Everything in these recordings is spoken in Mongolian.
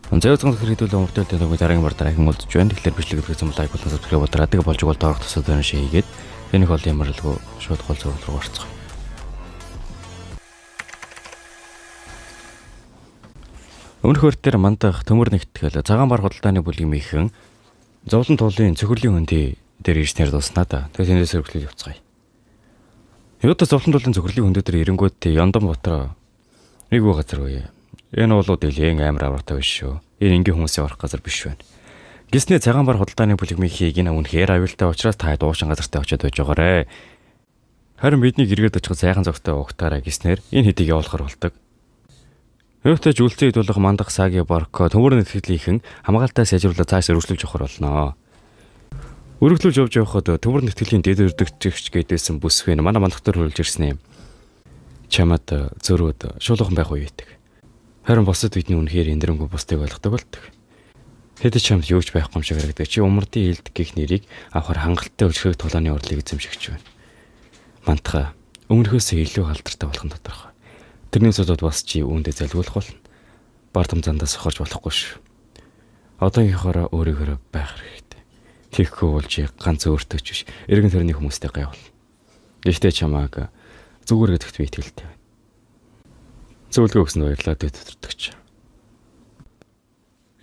Зэвцэн хэрэгдүүл өмөртөл тэнэг дараагийн бар дараагийн уулзж байна. Тэгэхээр бичлэг гэдэг юм лайк болон subscribe бодрадаг болж гол доорх тусаад байна шийгээд энийг бол ямарлгүй шууд гол зөвлөл рүү орцгоо. Өмнөх хөртөр мандах төмөр нэгтгэл цагаан бар худалдааны бүлгийн мэхэн зовлон туулын цөхрлийн хөндий дээр ирснээр дуснаа да. Тэгээд тэндээс өргөлөж явцгаая. Юута зовлон туулын цөхрлийн хөндөө дээр эренгүүд Яндам Батар нэггүй газар үе. Энэ бол дэлхийн амар авартай биш шүү. Энэ ингийн хүмүүсийн орох газар биш байна. Гиснээ цагаан бар худалдааны бүлэг михийг энэ үнэхээр аюултай учраас та дуушин газартаа очиод байж байгаарэ. Харин бидний гэргээд очих сайхан зогтой угтаараа гиснээр энэ хэдийг явуулахар болдог. Өөртөө жүлцэн идүүлэх мандах саги барко төмөр нэтгэлийн хамгаалалтаа сайжруулах цааш өргөжлөж явах болно. Өргөжлөж явж явхад төмөр нэтгэлийн дэд өрдөгчч гэдээсэн бүсвэн мандах төр хөрөлж ирсэн юм. Чамд зөрүүд шуулуухан байх уу ийдэг. Харин босод бидний үнэхээр эндэрэнгүй бусдыг ойлгодог болдог. Хэд ч чамд юу ч байхгүй юм шиг харагддаг. Чи умардын илд гих нэрийг авахар хангалттай өчгөх тулааны урлыг эзэмшигч байна. Мантха өмнөхөөсөө илүү алдартай болох нь тодорхой. Тэрний цодод бас чи үүндээ залгуулах болно. Бардам зандаас сохорж болохгүй шүү. Одоогийнхоороо өөрийгөө байх хэрэгтэй. Тэгэхгүй бол чи ганц өөртөө ч биш, эргэн тойрны хүмүүстэй гай болно. Гэхдээ чамааг зүгээр гэдэгт би итгэлтэй байна. Зөвлөгөө өгсөн баярлалаа төдөртөгч.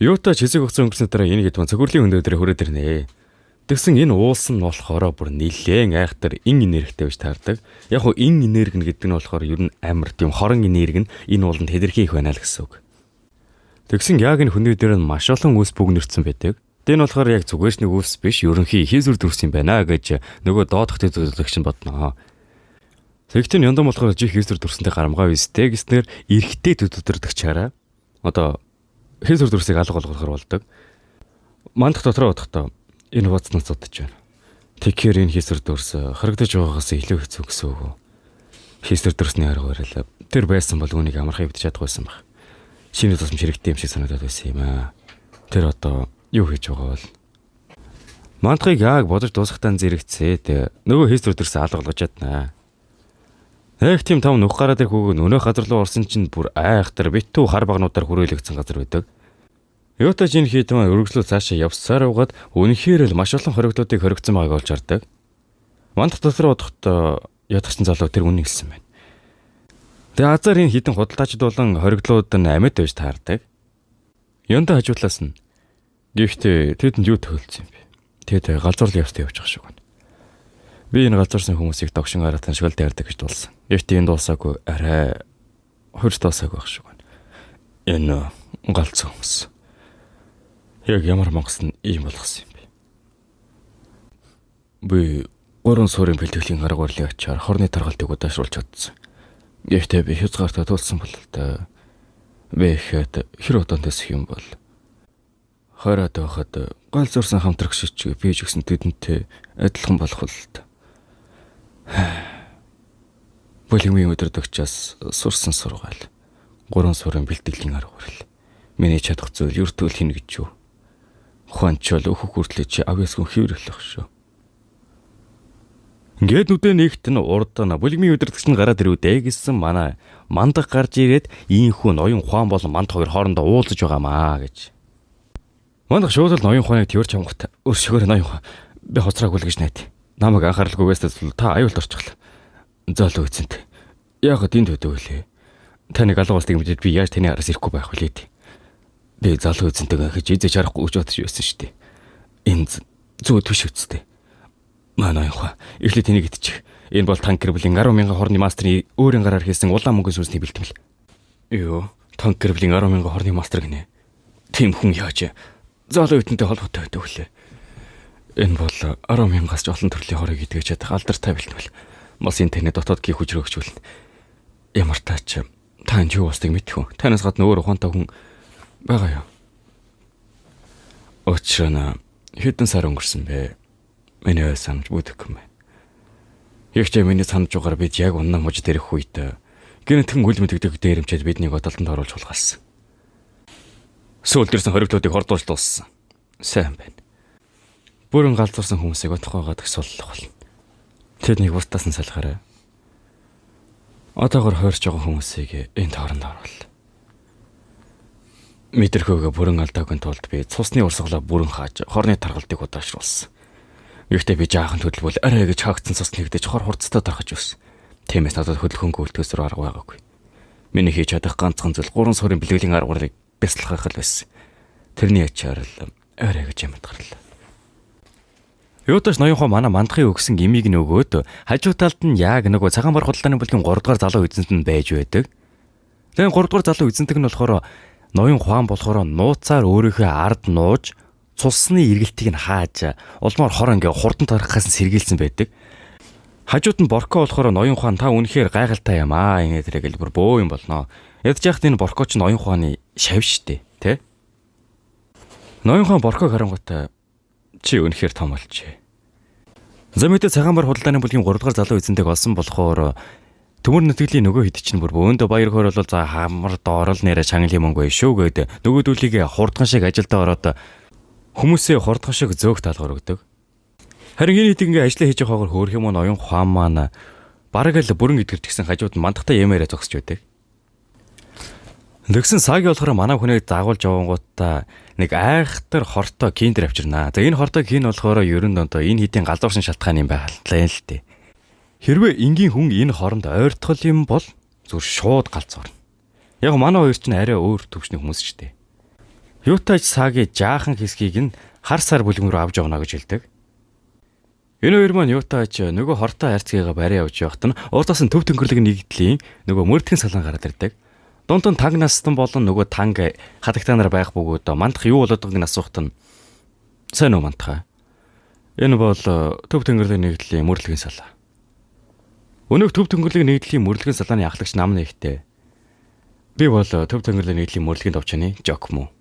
Юутай чизэг өгсөн өнгөрсөн дараа энэ хэд цогцөөрлийн хөндөө дээр хүрээд ирнэ. Тэгсэн энэ уулс нь болохоор бүр нилээн айхтар ин энергитэй биш таардаг. Яг хуу ин энерги гэдэг нь болохоор ер нь амар тийм хорон энерги нь энэ ууланд хэдэрхий их байна л гэсэн үг. Тэгсэн яг энэ хөндөө дээр нь маш олон үлс бүгнэрсэн байдаг. Энэ болохоор яг зүгээрч нэг үлс биш ерөнхий хийсвэр дүрс юм байна гэж нөгөө доодох төдөлгөгч нь бодноо. Тэгтэн яндам болохоор жих хийсвэр дүрсэнтэй гарамгаа вистэй гэснээр эргэтэй төдөлдөрдөг чараа. Одоо хийсвэр дүрсийг алга болгохоор болдог. Мандах дотроо бодохдоо энэ боцноос зодож байна. Тэгэхээр энэ хийсвэр дүрс харагдаж байгаагаас илүү хэцүү гэсэн үг. Хийсвэр дүрсний арга барил. Тэр байсан бол үүнийг амархан өвдөж чадахгүйсэн баг. Шинэ тусламж хэрэгтэй юм шиг санагдаад байсан юм аа. Тэр одоо юу хийж байгаа бол мандахыг яг бодож дуусахтаа зэрэгцээд нөгөө хийсвэр дүрсээ алга болгож чаднаа. Их тийм том нүх гараа дээр хүүг өнөө газар руу орсон чинь бүр айхтар битүү хар багнуудаар хүрээлэгдсэн газар байдаг. Юутай чинь хийдмэ өргөжлөл цаашаа явсаар угаад үнэхээр л маш олон хоригдлуудыг хоригдсан байгааг олж хардаг. Мандах дотор бодохдоо ядагчин залуу тэр үнэн хэлсэн байна. Тэгээ азар энэ хитэн худалдаачид болон хоригдлууд нь амьд байж таардаг. Янда хажуутлаас нь гэхдээ тэдэнд юу тохиолдсон юм бэ? Тэд галзуурлын явцтай явж байгаа шиг байна. Би энэ галзуурсан хүмүүсийг догшин гараад таншгал дайрдаг гэж дуулсан. Гэхдээ энэ дуусаагүй арай хурц дуусаагүй байх шиг байна. Энэ галзуу хүмүүс. Яг ямар монгос нь ийм болгосон юм бэ? Би 3 суурийн бэлтгэлийн арга барилын ачаар хорны таргалтыг удаашруулж чадсан. Гэхдээ би хязгаартаа тулсан бол та би ихэд хэр удаан дэсэх юм бол хороод байхад галзуурсан хамтрах шичиг би ч гэсэн тэдэнтэй адилхан болох л та. Бүлгийн өдөртөгчөөс сурсан сургаал. 3 суурийн бэлтгэлийн арга барил. Миний чадах зүйл ертөөл хийнэ гэж юу? Ухаанчвал өөхөх хүртлээ чи авьяасгүй хэвэрлэх шүү. Ингээд нүдэ нэгт нь урд нь бүлгийн өдөртөгч нь гараад ирвэ гэсэн манай мандах гарч ирээд ийхүү ноён ухаан болон манд хоёр хоорондоо уулзаж байгаамаа гэж. Мандах шууд л ноён ухааныг тэрч амгат өршөөр ноён ухаан би хоцраагүй л гэж найд. Намайг анхааралгүйгээс та аюулт орчихлоо. Зоолоо эзэнт. Яг энд төдөө үлээ. Таныг алга болтыг мэдээд би яаж таны араас ирэхгүй байх вэ? Би залуу эзэнтэйгээ хэж ийзэж харахгүй гэж бодож байсан шүү дээ. Энэ зүг төш үсттэй. Манай ухаа эхлээд тэнийг идчих. Энэ бол танкер бүлийн 10,000 хорны мастрын өөрийн гараар хийсэн улаан мөнгөний сүнсний бэлтгэл. Юу? Танкер бүлийн 10,000 хорны мастер гинэ. Тим хүн яаж залуу эзэнтэй холбоотой байдаг вүлээ? Энэ бол 10,000-аас ч олон төрлийн хорыг идэж чадах алдартай бэлтгэл. Мос интернет дотоод гих хүчрөө өгчүүлнэ. Ямар таач танд юу устыг мэдхүү. Танаас гадна өөр ухаантай хүн байгаа юу? Очрона хэдэн сар өнгөрсөн бэ? Миний санаж бүдэх юм байна. Ягчаа миний санаж байгаа бид яг уннаа мужид ирэх үед генетикэн үл мэддэг дээрэмчээд биднийг одолтонд оруулж хулгайлсан. Сүүл дэрсэн хоригдлуудыг хордуулж дууссан. Сайн байна. Бүрэн галзуурсан хүмүүсийг отохгойгоод их суллах болно. Тэднийг бусдаас нь салахаарай. Одоогор хойрч байгаа хүмүүсийг энэ тооронд оруулаа. Мэдэрхөөгөө бүрэн алдаагийн тулд би цусны урсгалаа бүрэн хааж хорны таргалтыг удаашруулсан. Гэхдээ би жаахан хөдөлбөл арай гэж хаагдсан цус нэгдэж хор хурцтай тархаж өс. Тиймээс надад хөдөлгөөнгүй үлдгэсээр арга байгаагүй. Миний хийж чадах ганцхан зүйл 3 суурийн бэлгэлийн аргуудыг бясалгах л байсан. Тэрний ачаар л арай гэж юмд гарлаа. Юуташ ноёнхоо манай мандахын өгсөн имийг нөгөөд хажуу талд нь яг нөгөө цагаан бар худалдааны бүлгийн 3 дугаар залуу эзэнт нь байж байдаг. Тэгээ 3 дугаар залуу эзэнтэг нь болохоор ноён Хуан болохоор нууцаар өөрийнхөө ард нууж цусны эргэлтийг нь хааж улмаар хор ингээ хурдан тархахаас сэргийлсэн байдаг. Хажууд нь Борко болохоор ноён Хуан та үнэхээр гайхалтай юм аа ингэ тэрэг л бүр бөө юм болно. Ядж яхад энэ Борко ч ноён Хуаны шав штэ, тэ? Ноён Хуан Борког харангуйтай чи үнэхээр том болжээ. За мэдээ цагаан бар худалдааны бүлгийн 3 дугаар залуу эзэнтэйг олсон болохоор төмөр нэтгэлийн нөгөө хэд чинь бүр бөөндө баяр хөөр бол за хамар доорол нэрэ чангалын мөнгө шүү гэд нөгөөдүүлийг хурдхан шиг ажилдаа ороод хүмүүсээ хурдхан шиг зөөх талгаар өгдөг. Харин энэ хэд ингээ ажиллаа хийж байгаагаар хөөх юм ноён Хуан маань бараг л бүрэн идгэрчсэн хажууд мандахтай ямаараа зогсож байдаг. Тэгсэн саги болохоор манай хүнийг дагуулж явангуудаа нэг айхтар хортой киндер авчирнаа. За энэ хортой кин болохоор ерөнд одоо энэ хэдийн галууршин шалтгаан юм байгалаа л дээ. Хэрвээ энгийн хүн энэ хооронд ойртгол юм бол зүр шууд галзуурна. Яг манай хоёр ч арай өөр төвчний хүмүүс ч дээ. Юутач саги жаахан хэсгийг нь хар сар бүлгэн рүү авч явна гэж хэлдэг. Энэ хоёр маань юутач нөгөө хортой хайрцагыгаа барай явж явахт нь урдаас нь төв төнгөрлөг нэгдлийн нөгөө мөрдгийн салан гараад ирдэг. Дунд нь танг настан болон нөгөө танг хадагтаанаар байх бөгөөд мандах юу болоод байгааг нь асуухт нь сайн уу мандахаа. Энэ бол төв төнгөрлөг нэгдлийн мөрлөгийн салаа. Өнөөх төв төнгөрлөг нэгдлийн мөрлөгийн салааны ахлагч нам нэгтэй. Би бол төв төнгөрлөг нэгдлийн мөрлөгийн товчны жок муу.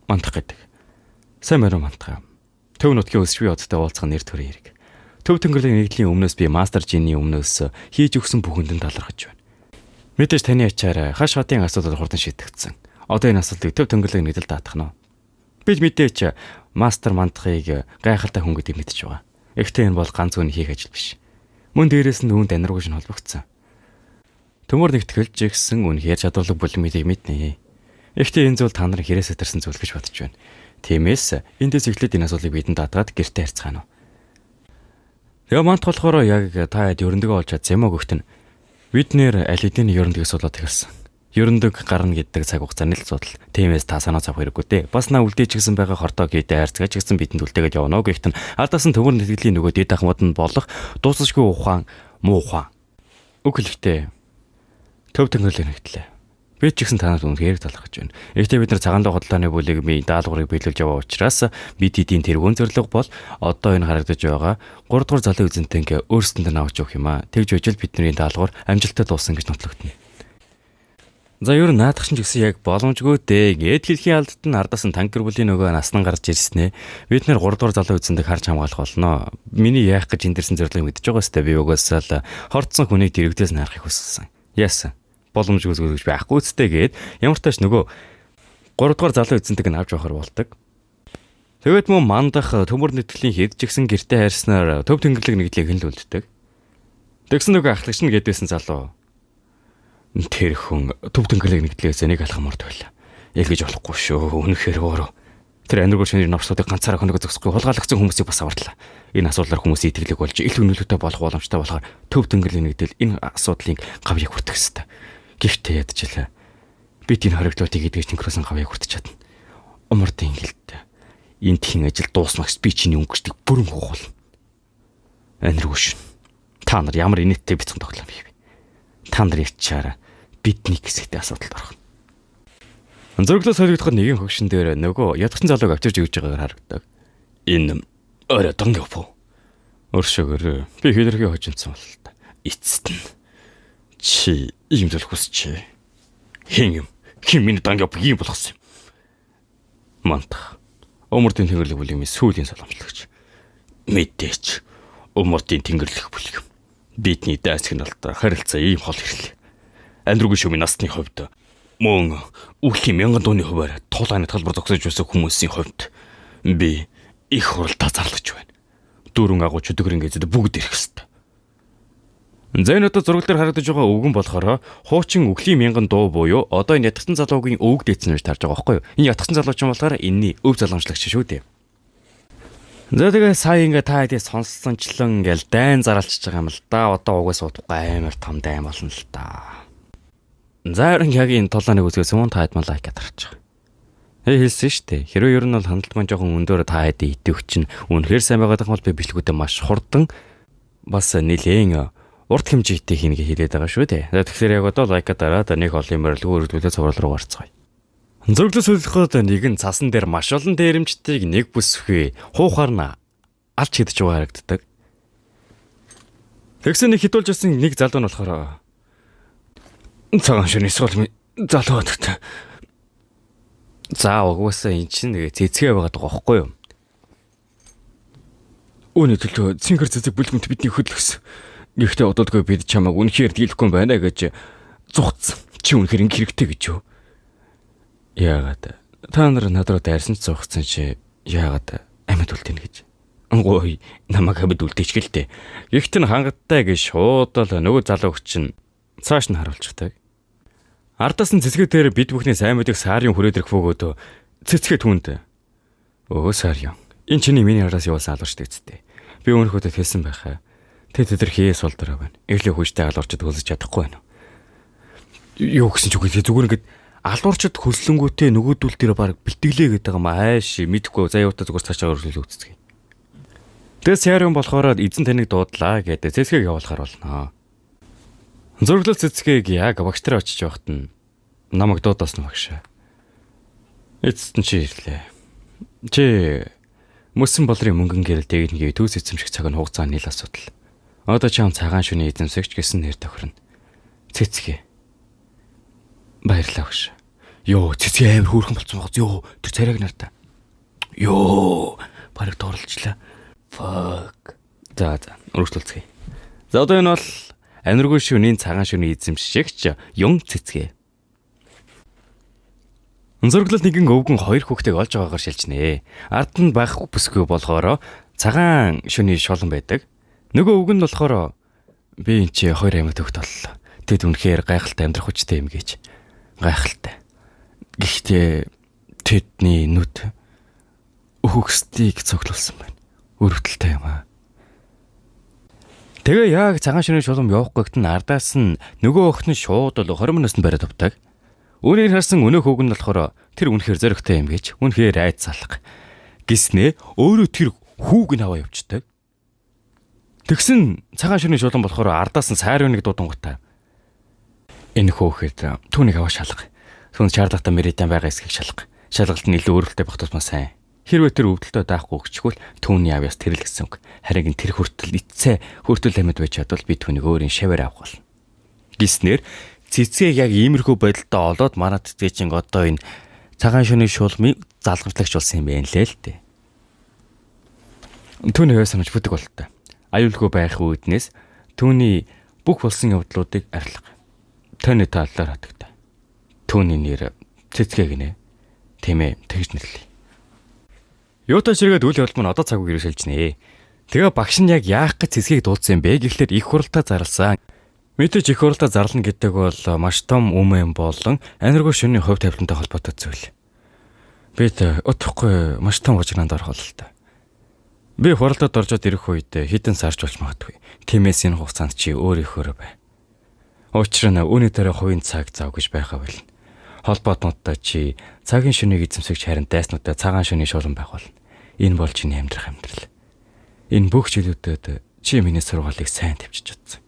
Мандах гэдэг. Сайн мөрөө мандахаа. Төв нутгийн өсвийн одтой уулзах нэр төрийн хэрэг. Төв төнгөрлөг нэгдлийн өмнөөс би мастер жиний өмнөөс хийж өгсөн бүхэнд нь талархаж байна. Мэдээж таны ачаар хаш хотын асуудал хурдан шийдэгдсэн. Одоо энэ асуудлыг төв төнгөрлөг нэгдэл даатах нь. Би мэдээж мастер мандахыг гайхалтай хүн гэдгийг мэдчихэж байгаа. Гэхдээ энэ бол ганц хүний хийх ажил биш. Мөн дээрээс нь үүнд аниргууш нь холбогдсон. Төмөр нэгтгэлж гисэн үнэхээр чадварлаг бүлмэдийг мэднэ. Гэхдээ энэ зүйл та нарын хэрэгсээ төрсэн зүйл гэж бодож байна. Тиймээс эндээс эхлээд энэ асуудлыг бидэнд даатгаад гэртээ харьцгаана. Тэгээ мант болохоор яг та хэд өрөндөгөө олж чадсан юм уу гэхдээ бид нэр аль хэдийн өрөндөгөө суулаад ирсэн. Өрөндөг гарна гэдэг цаг хугацааны л судал. Тиймээс та санаа зовх хэрэггүй дээ. Бас наа үлдээж гисэн байгаа хортой гээд хайрцагч гисэн бидэнд үлдээгээд явна гэхдээ алдаас нь төмөр нэтгэлийн нөгөө дэд ахмад нь болох дуусахгүй ухаан муу ухаан. Үг хэлэхдээ төв төнгөрлөг нэгтлээ. Би ч гэсэн танаас үнээр талархаж байна. Гэхдээ бид нар цагаан луу худалдааны бүлийг даалгаврыг биелүүлж яваа учраас бид хэдийн тэргүүн зорилго бол одоо энэ харагдаж байгаа 3 дугаар залуу эзэнтэнгээ өөрсдөнд нь авч явах юм аа. Тэгж үжил бидний даалгавар амжилттай дууссан гэж нотлогдно. За ер нь наадах чинь ч гэсэн яг боломжгүй дээ. Гээд хэлхийн алдад нь ардаас нь танкер бүлийн нөгөө наснан гарч ирснэ. Бид нэр 3 дугаар залуу эзэнтэг харж хамгаалах болно. Миний яах гэж эндэрсэн зорилгыг мэдж байгаа сте би угаасаа л хорцсон хүнийг дэрэгдээс нь харахыг хүссэн. Яасан? Боломжгүй зүйл гэж байхгүй үстэй гээд ямар ч тааш нөгөө 3 дугаар залуу эзэнтэг нь авч явахаар болдог. Тэгээд мөн мандах төмөр нэтгэлийн хэд ч гисэн гэртээ хайрснаар төв төнгөрлөг нэгдлийг хөнлөлддөг. Тэгсэн нөгөө ахлагч нь гэдээсэн залуу тэр хүн төв төнгөрлөг нэгдлээс энийг алхамард байла. Ялгэж болохгүй шүү. Үнэхээр өөрөө тэр аниргуур шинээр навчдыг ганцаараа хөнөөгөө зогсохгүй хулгайлгсан хүмүүсийг бас аварлаа. Энэ асуудлаар хүмүүсийн итгэлэг болж ил өнөөлөтөй болох боломжтой болохоор төв төнгөрлөг нэгдэл энэ асуудлын гавьяг хүртэх ёстой. Гэхдээ ядчихлаа. Би тийм хоригдлуудыг гэдгийг тэнхрөөсөн гавьяг хүртэж чадна. Умардын ингэлтэй. Энэ тхийн ажил дуусмагс би чиний өнгөрчдгийг бүрэн хуухуулна. Аниргуур шин. Та нар ямар инээдтэй бяцхан тоглоом бий. Та нар ячаараа бидний хэсэгтээ асуудалд орох. Зөрөглөө солигдоход нэгэн хөгшин дээр нөгөө ядгсан залууг авчирж өгж байгаагаар харагдаг. Энэ орой дангав. Өршөөгөр би хилэрхий хожинцсан бол та. Эцэст нь чи ийм зүйл хүсчээ. Хин миний дангав ийм болгосон юм. Мантах. Өмөрдийн тэнгэрлэг бүлгийн сүүлийн соломжлогч. Мэдээч. Өмөрдийн тэнгэрлэг бүлэг. Бидний дайсагналтай харилцаа ийм хол ирлээ. Андруугийн шүмийн насны хувьд мөн үхлийн 1000 дууны хуваар тулааны талбар зогсож байсан хүмүүсийн хувьд би их хуралдаа зарлаж байна. Дөрвөн агууч өдгөрийн гэзэд бүгд ирэх ёстой. За энэ одоо зураг дээр харагдаж байгаа өвгөн болохоор хуучин Үхлийн мянган дуу буюу одоо энэ ятгахтан залуугийн өвөг дээдсэн байж тарж байгаа байхгүй юу? Энэ ятгахтан залуучин болохоор энэний өв залгамжлагч шүү дээ. За тэгээ сая ингээ та хэдий сонссончлон ингээл дайн заралчж байгаа юм л да. Одоо угаас удахгүй амар том дайн болно л да. За яг энэ толооны үзгээс өмнө та хэд мал лайк дараач. Хэлсэн шүү дээ. Хэрвээ ер нь бол хандлтман жоохон өндөр та хэдий идэвх чинь үнэхээр сайн байгаад байгаа бол би бичлэгүүдээ маш хурдан бас нэлээн урт хэмжээтэй хийнэ хэлээд байгаа шүү дээ. Тэгэхээр яг одоо лайк дараад нэг олон морилгүй өргөдөлөө цуврал руу гарцгаая. Зөрөглөө солиход нэг нь цасан дээр маш олон дээрэмчдийг нэг бүсгүй хуухаар нь алж хидэж байгаа харагддаг. Тэгсэн нэг хідүүлж байсан нэг залуу нь болохоор цагаан шөнө эсвэл залуу гэдэгт. За угсаа эн чинь нэг цэцгээ байгаад байгаа байхгүй юу? Үүний төлөө цэнгэр цэцэг бүлгэмт бидний хөдлөсөн. Гэхдээ одоодгүй бид чамайг үнэхээр дийлэхгүй байна гэж зүгц. Чи үнэхээр ингэ хэрэгтэй гэж юу? Яагаад та нар надад дайрсан ч зогцсон чи яагаад амьд үлдэнэ гэж. Ангой намайг амьд үлдээч гэлтэй. Гэхдээ хангалттай гэж шууд л нөгөө залуу хүчин цааш нь харуулчихдаг. Ардаас нь цэцгээ дээр бид бүхний сайн мэдих сарын хүрээд ирэх бөгөөд цэцгээ түнд. Өө сарын. Энэ чиний миний араас явуулсан алуурчтай үсттэй. Би өөрөөхөд хэлсэн байхаа. Тэд хээ сулдраа байна. Эглээ хүчтэй алуурчд хөлсөж чадахгүй байна. Юу гэсэн ч үгүй зүгээр ингээд алуурчд хөлслөнгүүтээ нөгөөдүүл дээр баг бэлтгэлээ гэдэг юм ааш мэдэхгүй заяутаа зүгээр цаашаа өргөлөө үцгэе. Тэс ярим болохоор эзэн таныг дуудлаа гэдэг цэцгийг явуулахар болно. Зурглал цэцгийг яг багш нар очиж явахт нь намайг дуудсан багшаа. Эцэст нь чи ирлээ. Чи мөсөн болрын мөнгөн гэрэл дээгнэгийн төс эзэмших цаг нь хугацаа нийл асуудал. Одоо ч ам цагаан шөнийн эзэмсэгч гэсэн нэр тохирно. Цэцгээ. Баярлалаа багш. Йоо, цэцгээ амар хөөрхөн болцсон байгаа. Йоо, тэр царайг нартай. Йоо, барыг дуурлжлаа. Fuck. За, өргөжлүүлцгээе. За одоо энэ бол аниргүй шөнийн цагаан шөнийн эзэмшигч Юн цэцгээ. Зурглал нэгэн өвгөн хоёр хүүхдийг олж байгаагаар шилжнэ. Ард нь байх бүсгүй болохоор цагаан шөнийн шолон байдаг. Нөгөө өвгөн нь болохоор би энэ чи хоёр амьд хөвгт боллоо. Тэд үнэхээр гайхалтай амьдрах хүчтэй юм гэж. Гайхалтай. Гэхдээ тэдний нүд өгөхстийг цоглуулсан байна. Өрөвдөлтэй юм аа. Тэгээ яг цагаан шөнийн шулам явах гэгт нь ардаас нь нөгөө охин нь шууд л 20 минутанд бариад авдаг. Үүнийг харсан өнөөх өвгөн нь болохоор тэр үнэхээр зоригтой юм гэж үнэхээр айц салах. Гиснээ өөрөө тэр хүүг нь аваа явчихдаг. Тэгсэн цагаан шөнийн шулам болохоор ардаас нь сайр үнийг дуудангуудаа. Энэ хөөхөд түүнийг аваа шалга. Түүнд шаардлагатай мэритэн байгаа эсхийг шалга. Шалгалт нь илүү өөрөлттэй байх тусмаа сайн. Хэрвээ тэр өвдөлтөд даахгүй өгчихвөл түүний авьяас тэрл гэсэн үг. Харин тэр хүртэл эцээ хүртэл амьд байж чадвал би түүнийг өөрийн шаваар авах болно. Гиснээр цэцгийг яг иймэрхүү байдалтай олоод манай цэцгээ чинь одоо энэ цагаан шөнийн шулмыг залгамжлагч болсон юм байна лээ л дээ. Түүний хөөс санаж бүтэг болтой. Аюулгүй байх үүднээс түүний бүх болсон явдлуудыг арилга. Таны талаар хатагтай. Түүний нэр цэцгээ гинэ. Тийм ээ, тэгж нэрлэе. Юутай ширгээд үйл явдал мань одоо цаг үеэр шилжнэ. Тэгээ багш нь яг яах гэж цэцгийг дуудсан юм бэ гэхлээр их хуралтай зарласан. Мэдээж их хуралтай зарлана гэдэг бол маш том юм болон аниргүй шөнийн хувь тавилантай холбоотой зүйл. Бид утгагүй маш том вожранд орох бололтой. Би хуралдад оржод ирэх үед хэдэн сарч болж магадгүй. Тиймээс энэ хугацаанд чи өөрийнхөө бай. Учир нь үүний дараа хувийн цаг зав гэж байхаа болно. Холбоотнуудтай чи цагийн шөнийг эзэмсэгч харин дайснуудтай цагаан шөний шулан байх болно. Энэ бол чиний амьдрах амьдрал. Энэ бүх жилүүдэд чи миний сургаалыг сайн тавьчих чадсан.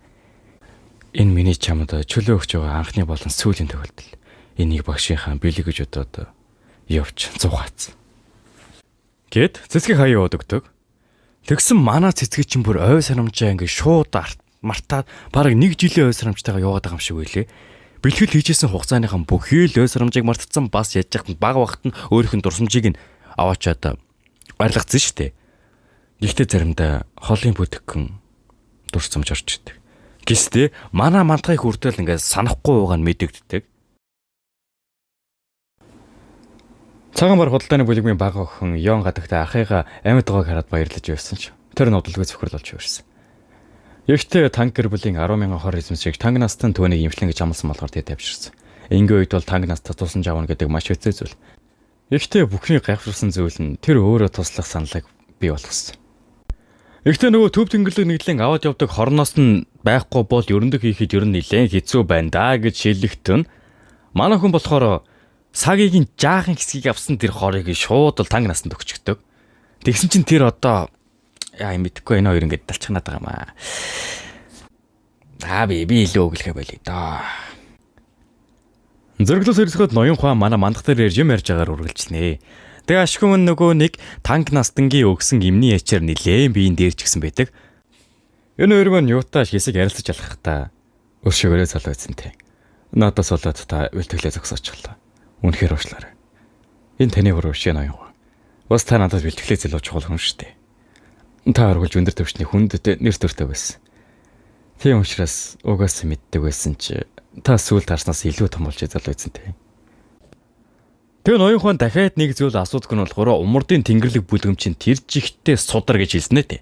Энэ миний чамд чөлөө өгч байгаа анхны болон сүүлийн тохиолдол. Энийг багшийнхаа бэлэг гэж бодоод явж зугаац. Гэт цэцгийг хаяа өгдөг. Тэгсэн манай цэцгийг чинь бүр ой сарамжаа ингэ шууд мартаад бараг 1 жилийн ой сарамжтайгаа яваад байгаа юм шиг байлээ. Бэлтгэл хийжсэн хугацааныхан бүхий л ой сарамжийг мартцсан бас яж яхад баг багт нь өөрийнх нь дурсамжийг нь аваачаад барилгацсан шүү дээ. Гэхдээ заримдаа холын бүтгэн дурсамж орж идэг. Гэхдээ манай мантахыг хүртэл ингээд санахгүй байгаа нь мэдэгддэг. Цагаан бар худалдааны бүлэгмийн бага охин Ён гадагтай ахыгаа амьд байгааг хараад баярлаж байсан ч тэр нь удалгүй цөхрөл болж ирсэн. Ягтээ танкер бүлийн 10,000 хор эзэмшиг танк настан түүнийг имшлэн гэж амласан болохоор тэд тавьширсан. Ингийн үед бол танк настаа тусан жавна гэдэг маш хэцүү зүйл. Ягтээ бүхний гайхшруулсан зүйл нь тэр өөрөө туслах саналыг бий болгосон. Ягтээ нөгөө төв тэнгэрлэг нэгдлэн аваад явдаг хорноос нь байхгүй бол ерөндөг хийхэд ер нь нэлээд хэцүү байна да гэж шилэгтэн. Манай хүн болохоор сагийн жаахан хэсгийг авсан тэр хорыг шууд л танк настанд өгчөгдөг. Тэгсэн чинь тэр одоо яа мэдхгүй энэ хоёр ингэж талчхнаад байгаа юм аа. Би илүү өглөхэ болъё доо. Зөрөглөс хэрсгэд ноён хаан манай мандах дээр юм ярьж байгаагаар үргэлжлэнэ. Тэгээ ашгүй мөн нөгөө нэг танк настангийн өгсөн имний ячаар нилээн биеийн дээр ч гисэн байдаг. Энэ хоёр маань юутааш хэсэг ярилцаж алхах та өршөөгөрөө залгайсан те. Надаас болоод та бэлтгэлээ зогсоочлаа. Үнэхээр уушлаарай. Энэ таны бүр өршөө ноён хаан. Бас та надад бэлтгэлээ зэлж чухал хүн шүү дээ. Та аргуулж өндөр төвчний хүндэд нэр төртэй байсан. Тийм учраас угаасаа мэддэг байсан чи та сүүл тарснаас илүү том болж залгайсан те. Тэгээ ноён хаан дахиад нэг зүйл асуудаг нь болохоор умардын тэнгэрлэг бүлгэмчин тэр жигтэй судар гэж хэлсэн ээ те.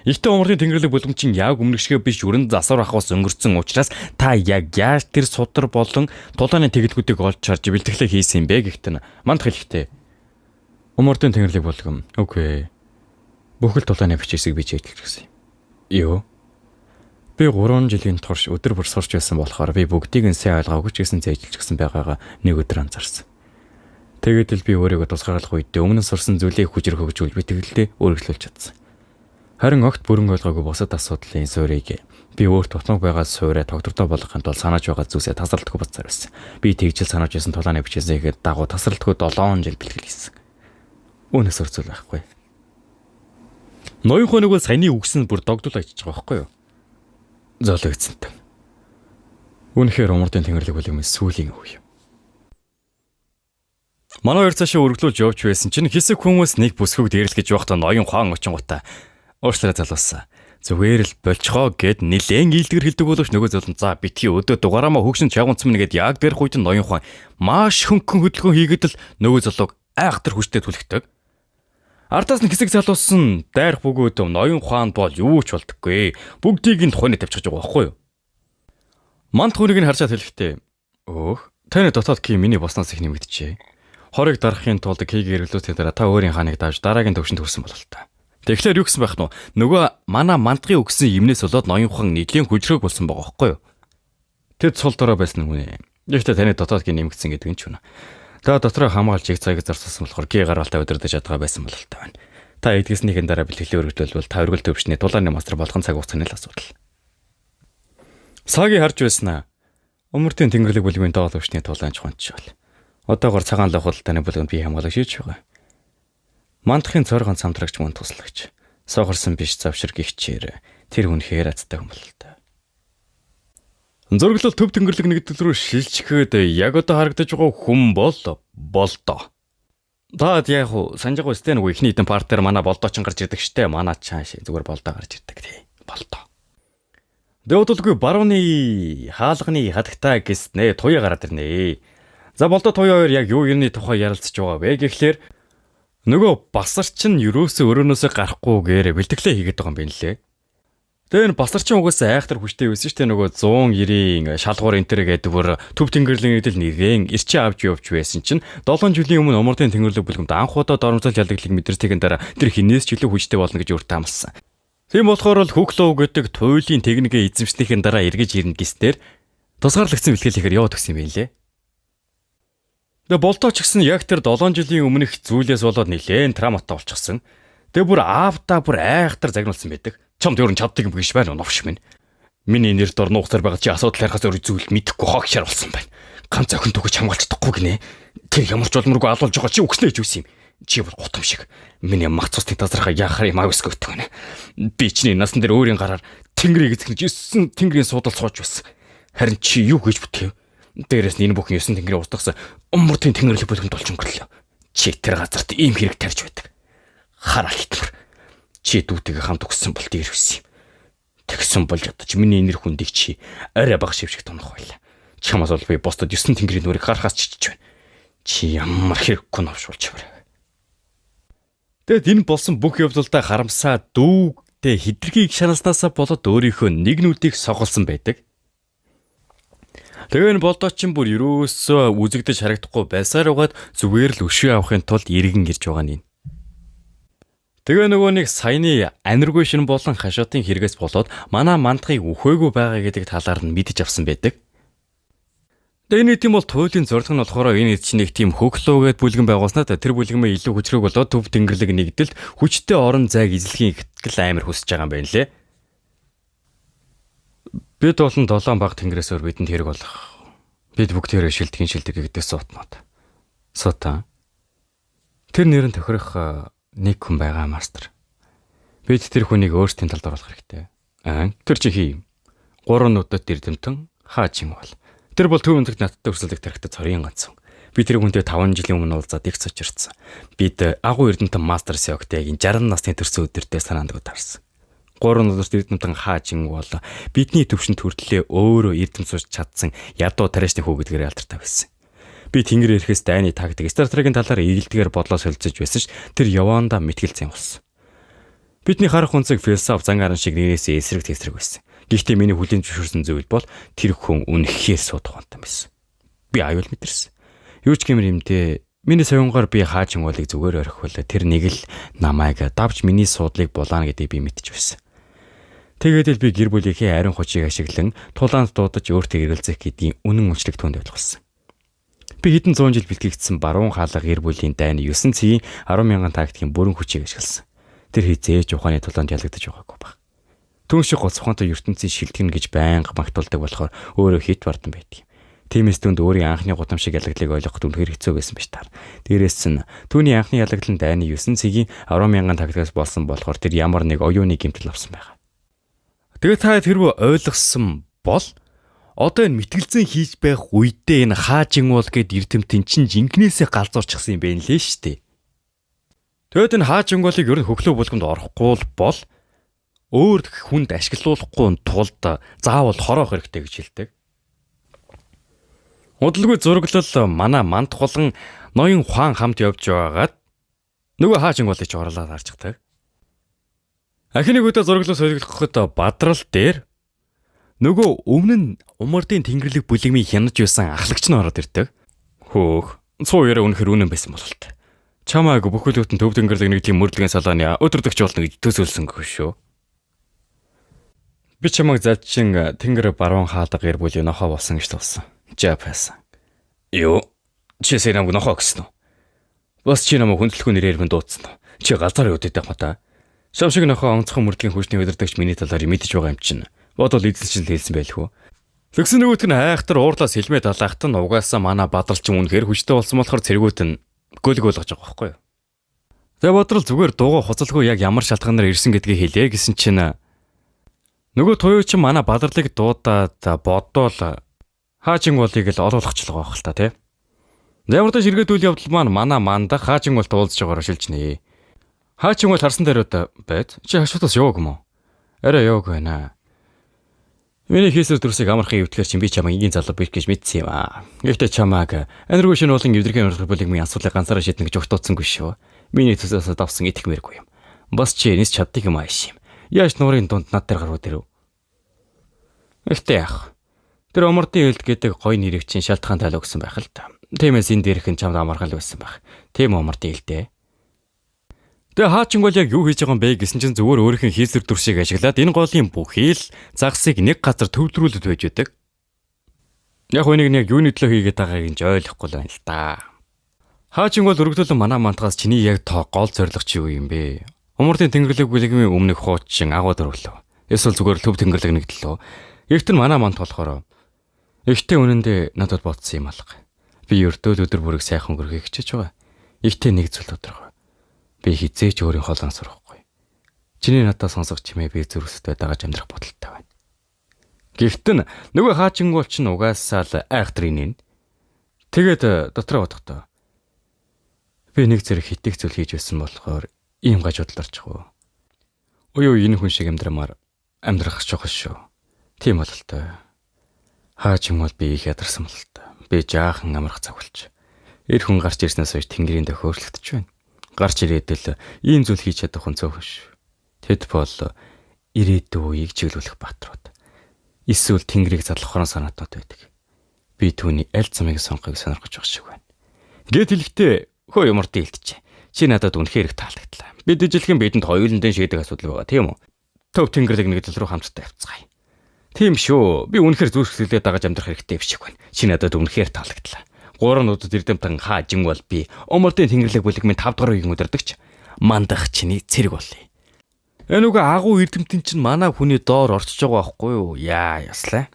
Ихтэй умардын тэнгэрлэг бүлгэмчин яг өмнөшгөө биш өрн засвар ахвас өнгөрцөн учраас та яг яаж тэр судар болон тулааны тэгэлгүүдийг олж харж бэлтгэлээ хийсэн юм бэ гэхдээ манд хэлэхдээ умардын тэнгэрлэг бүлгэм. Окей. Бүхэл тулааны бичээсийг би чийдэлж гисэн юм. Юу? Би 3 жилийн турш өдөр бүр сурч байсан болохоор би бүгдийг нь сайн ойлгоогүй ч гэсэн зээжилж гисэн байгаагаа нэг өдөр анзаарсан. Тэгээд л би өөрийгөө тусгаарлах үедээ өмнө сурсан зүйлийг хүчрэх хөгжүүл битгэлдээ өөрчлөлж чадсан. Харин огт бүрэн ойлгоогүй бусад асуудлын суурийг би өөрт тутмаг байгаа суурэ тогтвортой болгохын тулд санааж байгаа зүйлсээ тасралтгүй бацаар байсан. Би тэгжил санааж байсан тулааны бичээсээ дагуу тасралтгүй 7 жил бэлтгэл хийсэн. Үүнээс өрцөл байхгүй. Ноён хоног бол саяны үгс нь бүр догдол ажиж байгаа байхгүй юу? Зоологдсонтой. Үнэхээр умардын тэнгэрлэг бүлгийн сүүлийн үе. Манай хоёр цаашаа өргөлүүлж явж байсан чинь хэсэг хүмүүс нэг бүсгүйг дээрлэж явахдаа ноён хаан очингуудаа уушлараа залуулсан. Зүгээр л болцгоо гэд нилээн ийдгэр хэлдэг боловч нөгөө золон за битгий өдөө дугаарамаа хөгшин чавганцмын гэд яг дээрх үед ноён хаан маш хөнгөн хөдөлгөөн хийгээд л нөгөө золог айхтар хүчтэй түлхдэг. Артаас нь хэсэг залуусан дайрах бөгөөд ноён хаан бол юу ч болдоггүй. Бүгдийг нь тухайд тавьчихж байгаа байхгүй юу? Манд хүнийг нь харжаад хэлэхдээ өөх таны дотоод ки миний боснаас их нэмэгдэжээ. Хорыг дарахын тулд кийг эргэлүүлсний дараа та өөрийн хааныг давж дараагийн төвшөнд хүрсэн болол та. Тэгэхээр юу гэсэн байх нь нөгөө манай мандгийн өгсөн юмнээс болоод ноён хаан нэлийн хүчрэг болсон байгаа байхгүй юу? Тэд сул дорой байсан нүнэ. Гэхдээ таны дотоод ки нэмэгдсэн гэдэг нь ч үнэ. Та дотроо хамгаалж их цагийг зарцуулсан болохоор ки гараалтаа удирдах чадгаа байсан болол та байна. Та эдгэснийхэн дараа бэлтгэлийн өргөдөлбөл та өргөл төвшний тулааны мастер болгон цаг хугацааны л асуудал. Сагийн харж байснаа. Умардын тэнгэрлэг бүлгийн доол төвшний тулаанч хончвол. Одоогоор цагаан лах худалдааны бүлгэнд бие хамгаалах шийдэж байгаа. Мандахын цоргон самтрагч мөн туслагч. Сохорсон биш завшир гихчээр тэр үнэхээр азтай хүн бол та. Зөргөлөл төв тэнгэрлэг нэгдэл рүү шилжихэд яг одоо харагдаж байгаа хүн болдоо. Даад яг санджаагүй сте нөгөө ихний эдэн партер манай болдоо ч гарч ирдэг штэ. Манай чааш зүгээр болдоо гарч ирдэг тий. Болдоо. Дэвдэлгүй барууны хаалганы хадагтаа гэснэ туяа гараад ирнэ. За болдоо туяа хоёр яг юу юуны тухай ярилцж байгаа вэ гэхлээр нөгөө басарч нь юроосөө өрөөнөөсөө гарахгүйгээр бэлтгэлээ хийгээд байгаа юм байна лээ. Тэгээ энэ басарчин угаасаа айхтар хүчтэй байсан шүү дээ нөгөө 190-ийн шалгуур энтер гэдэг бүр төв тэнгэрлэг нэгдэл нэрэн ирчээ авч явж байсан чинь 7 жилийн өмнө умардын тэнгэрлэг бүлгэмд анх удаа доромжол ялагдлыг мэдэрсэйгэн дараа тэр хинээс ч илүү хүчтэй болно гэж өөртөө амласан. Тийм болохоор л хөглөө гэдэг туйлын техникээ эзэмшснийхэн дараа эргэж ирнэ гэснээр тусгаарлагдсан бэлтгэлээр яваад өгсөн юм байна лээ. Тэгээ болдоо ч гэсэн яг тэр 7 жилийн өмнөх зүйлээс болоод нэлээд травматай болчихсон. Тэгээ бүр аавтаа бүр айхтар загнуулсан байдаг. Чамд юу ч чаддаг юм биш байна уу новш минь. Миний нэр дор нуугсаар байгаа чи асуудал ярихаас өөр зүйл мэдэхгүй хогшаар болсон байна. Ганц охин төгөж хамгаалцдаггүй гинэ. Тэр ямар ч болморгүй алуулж байгаа чи өгснөө гэж үсэн юм. Чи бүр гутам шиг. Миний мах цусны тазрахаа яахаар юм авис гэдэг байна. Би чиний насан дээр өөрийн гараар тэнгэрийг эзэгнэж 9 тэнгэрийн суудал сууж байсан. Харин чи юу гэж бүтгэв? Дээрээс нь энэ бүхэн 9 тэнгэрийн устгасан умардын тэнгэрлэг бүлгэнд болж өнгөрлөө. Чи тэр газарт ийм хэрэг тарьж байдаг. Хараа хитмэр. Чи дүүтэйгээ хамт өгсөн бол дээр үсэн юм. Тэгсэн бол ядаж миний нэр хүндийг чи арай бага шившиг тунах байлаа. Чамаас бол би босдод 9 тэнгэрийн нүрийг харахаас чичж байна. Чи ямар хэрэггүй новшуулж байна. Тэгэд энэ болсон бүх явдалтай харамсаа дүү Тэ хитрхийг шанаснасаа болоод өөрийнхөө нэг нүдийг соголсон байдаг. Тэгээ энэ болдоочин бүр юусоо үзэгдэж харагдахгүй байсаар угаад зүгээр л өшөө авахын тулд иргэн ирж байгаа нь. Тэгээ нөгөө нэг саяны аниргүй шин болон хашаатын хэрэгээс болоод манай мандахыг үхээгүй байгаа гэдэг талаар нь мэдэж авсан байдаг. Тэгээ нэг тийм бол туйлын зорилго нь болохоор энэ чинь нэг тийм хөглөөгээд бүлгэн байгуулснаа тэр бүлгэмээ илүү хүчрэг болоод төв тэнгэрлэг нэгдэлт хүчтэй орон зайг эзлэхийн ихтгэл амар хүсэж байгаа юм байна лээ. Бид болон 7 баг тэнгэрээсөөр бидэнд хэрэг болох. Бид бүгдээрээ шилдэг гэдэг суутнууд. Сутан. Тэр нэрэн тохирох нэг хүн байгаа мастер. Бид тэр хүнийг өөрсдийн талд оруулах хэрэгтэй. Тэр чи хий. 3 нүдэд эрдэмтэн хаачин бол. Тэр бол төв өндөг надтай өрсөлдөх тарихтад цорын ганцхан. Би тэр хүнтэй 5 жилийн өмнө уулзаад их цочирсан. Бид агуу эрдэмтэн мастер Сёктегийн 60 насны төрсөн өдөртөө санаандгүй таарсан. 3 нүдээс эрдэмтэн хаачин бол бидний төвшөнд хүртлээ өөрөө эрдэм сууж чадсан ядуу тариачны хүү гэдгээр алдартай байсан. Би тэнгэр ирэхээс дайны тактик стратегийн талаар эргэлдгээр бодлоо солилцож байсан ш тэр яваандаа мэтгэлцсэн болсон. Бидний харах үнцэг философи зан аран шиг нэрээсээ эсрэг тесрэг байсан. Гэхдээ миний хүлийн зөвшөөрсөн зүйл бол тэр хүн үнэхээр судахантай байсан. Би аюул мэдэрсэн. Юу ч гэмэр юмдээ миний соёнгоор би хаачин болыг зүгээр орхивол тэр нэг л намайг давж миний суудлыг булаана гэдгийг би мэдчихв байсан. Тэгээд л би гэр бүлийнхээ ариун хүчийг ашиглан тулаанд дуудаж өөртөө эргэлзэх гэдгийн үнэн үнчлэг түнд ойлгосон. Би хэдэн 100 жил бэлтгэгдсэн баруун хаалга гэр бүлийн дайны 9 цэгийн 10,000 тактикийн бүрэн хүчийг ашигласан. Тэр хизээж ухааны тулаанд ялагдаж байгаагүй баг. Түн шиг гоц ухаантай ертөнцийн шилтгэн гэж байнга магтуулдаг болохоор өөрөө хит бардан байдаг. Тиймээс түнд өөрийн анхны гудам шиг ялагдлыг ойлгох үнэхээр хэцүү байсан биш таар. Дээрээс нь түүний анхны ялагдлын дайны 9 цэгийн 10,000 тактикаас болсон болохоор тэр ямар нэг оюуны гэмтэл авсан байгаа. Тэгээд та тэрвээ ойлгосон бол одоо энэ мэтгэлзэн хийж байх үедээ энэ хаажин бол гэд эрдэмтэн чинь жинкнээсээ галзуурчихсан юм байна лээ штэ. Тэгээд энэ хаажин болыг ер нь хөглөө булгамд орохгүй бол өөр хүнд ашиглуулахгүй тулд заавал хороох хэрэгтэй гэж хэлдэг. Удалгүй зураглал манай манд голон ноён ухаан хамт явж байгаад нөгөө хаажин болыг ч орлоод харчихдаг. Ахиныг өдөө зураглал солигдоход бадрал дээр нөгөө өмнө нь умардын тэнгэрлэг бүлэгмийн хянаж байсан ахлагч нь ороод ирдэг. Хөөх, цуу яраа үнэхэр үнэн байсан бололтой. Чамааг бүхэлдэн төв тэнгэрлэг нэг тийм мөрдлөгийн салааны өдөрдөгч болно гэж төсөөлсөнгүй шүү. Би чамайг залчин тэнгэр баруун хаалга гэр бүлийн нохоо болсон гэж тулсан. Жапасан. Юу? Чи сэрэмг нохоо гэсэн үү? Бас чи намайг хүндлэхгүй нэрээр минь дуудсан уу? Чи галзаар өдөд байх та. Шам шиг нохоо онцхон мөрдлийн хүчний өдөрдөгч миний талаар мэдэж байгаа юм чинь. Бодвол эзэлчин хэлсэн байлгүй. Тэгсэн нөгөөт нь айхтар уурлаас хэлмээ далаахт нь угаасаа манай бадралчин үнэхээр хүчтэй болсон болохоор цэргүүт нь гөлөг болгож байгаа байхгүй юу? Тэгээ бодрол зүгээр дууга хуцалгүй яг ямар шалтгаанаар ирсэн гэдгийг хэлээ гэсэн чинь нөгөө туйуучин манай бадралыг дуудаад бодвол хаачин болыг л олуулгачлаа байх л та тий. Ямар ч ширгээд үйл явдал маань манай мандах хаачин болт уулзж байгаагаар шилж нэ. Хаачин бол харсан даруйд байд. Чи хашуутаас яваг юм уу? Арай яваг байна. Миний хийсэр дүрсийг амархан өвтлэр чинь би чамайг ингийн залуу биш гэж мэдсэн юм аа. Гэхдээ чамааг аниргүй шинэ болон эвдэрхийн урлагийн бүлэгмийн асуудлыг ганцаараа шийднэ гэж огтоодсонгүй шүү. Миний төсөөс давсан итгэмээргүй юм. Бас чи энэс чаддаг юм ааш юм. Яаж нуурын дунд над дээр гарууд ирв? Ихтэй яах. Тэр омордын элд гэдэг гой нэрийг чинь шалтгаан тайлаа өгсөн байх л та. Тиймээс энэ дээрх нь чамд амархан л байсан байх. Тийм омордын элдээ. Тэгээ хаачин бол яг юу хийж байгаа юм бэ гэсэн чинь зүгээр өөрийнх нь хийсэр дүрсийг ашиглаад энэ голын бүхий л загсыг нэг газар төвлөрүүлээд байж байдаг. Яг үнийг яг юуны төлөө хийгээд байгааг нь ойлгохгүй л байна л да. Хаачин бол өргөдөлн манай мантгаас чиний яг гол зорилго чи юу юм бэ? Умардын тэнгэрлэг бүлэгмийн өмнөх хуучин агуу дөрвөлөө. Эсвэл зүгээр төв тэнгэрлэг нэгдлөө. Ихтэн манай мант болохоор ихтэй үнэндээ надад бодсон юм алга. Би өртөөл өдөр бүрийг сайхан өнгөрөхийг хичээж байгаа. Ихтэй нэг зүйл өдрөө. Би хизээч өөрийн хоолойн сурахгүй. Чиний надад сонсох чимээ би зүрхсэд байгаж амьдрах бодолтой байна. Гэхдээ нөгөө хаачингуул ч угаасаа л айхтар инээ. Тэгээд дотроо бодохдоо би нэг зэрэг хитэх зүйл хийж байсан болохоор ийм гажууд л орчихов. Ой энэ хүн шиг амьдрах чухал шүү. Тийм бол л тоо. Хаачингуул би их ядарсан бол л тоо. Би жаахан амрах цаг болж. Эр хүн гарч ирснээс хойш тэнгэрийн дэх өөрчлөгдөж байна. Гарч ирээдэл ийм зүйл хийж чадах хүн цөөхөн шүү. Тэд бол ирээдүйн үеийг чиглүүлэх бааtruуд. Эсвэл Тэнгэрийг задлах хорон санаатууд байдаг. Би түүний аль замыг сонгохыг сонирхож байгаа шиг байна. Гэт хэлэхдээ хөө юмртын илтжээ. Чи надад үнэхээр их таалагдлаа. Бид ижилхэн бидэнд хоёуландан шийдэг асуудал байгаа тийм үү? Төв Тэнгэрлэг нэг тал руу хамтдаа явцгаая. Тийм шүү. Би үнэхээр зүрхсэлээд дагаж амьдрах хэрэгтэй биш шиг байна. Чи надад үнэхээр таалагдлаа. Гурван удад эрдэмтэн хаажин бол би Умардын Тэнгэрлэг бүлэгмийн 5 дахь үеийн удирдагч мандах чиний цэрэг болъё. Энэ үгүй агуу эрдэмтэн чинь манай хүний доор орчиж байгаа байхгүй юу? Яа яслаа.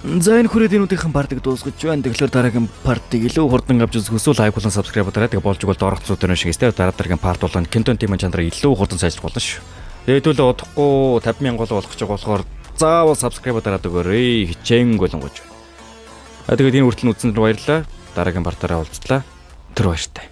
За энэ хүрээд энүүдийнхэн партиг дуусгаж байна. Тэгэхээр дараагийн партиг илүү хурдан авч үзэх хүсвэл лайк болон subscribe дараадаг болж игэл доорх зүйтэй шиг өстэй дараагийн парт болон контент тим чанараа илүү хурдан сайжрах болно шүү. Хэдүүл удахгүй 50,000 гол болох гэж байгаа болохоор заавал subscribe дараадаг өрөө хичээн голонгож байна. Тэгээд энэ хүртэл үзсэнд баярлалаа. Дараагийн партаараа уулзлаа. Тэр баяртай.